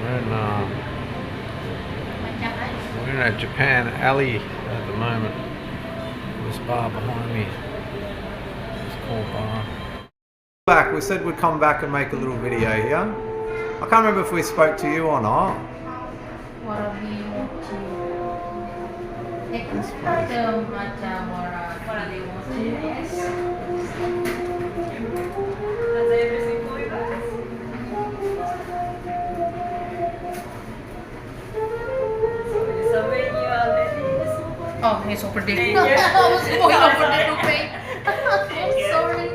We're in a Japan alley at the moment. This bar behind me. It's called bar. Back. We said we'd come back and make a little video here. I can't remember if we spoke to you or not. What do you want to take This the place. matcha or what do you want to yes? Does everything for you guys? So when you are ready, just open. Oh, it's over there. Thank I you. was going over there to pay. I'm sorry.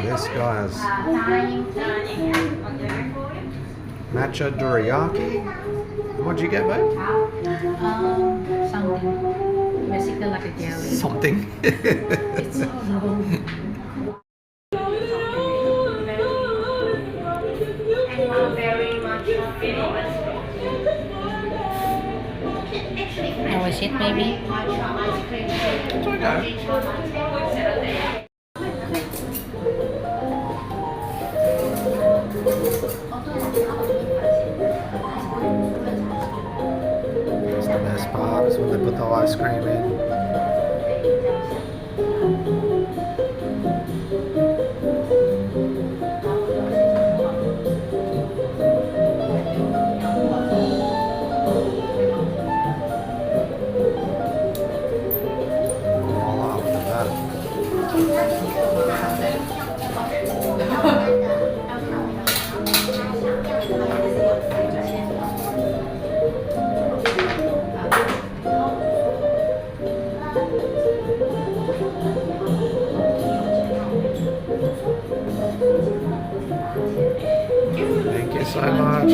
This guy's matcha dorayaki. What'd you get, babe? Something. Basically like a jelly. Something. It's so long. How is it, maybe? It's okay. That's the best part, is when they put the ice cream in. Voila, look at that. Thank you so much.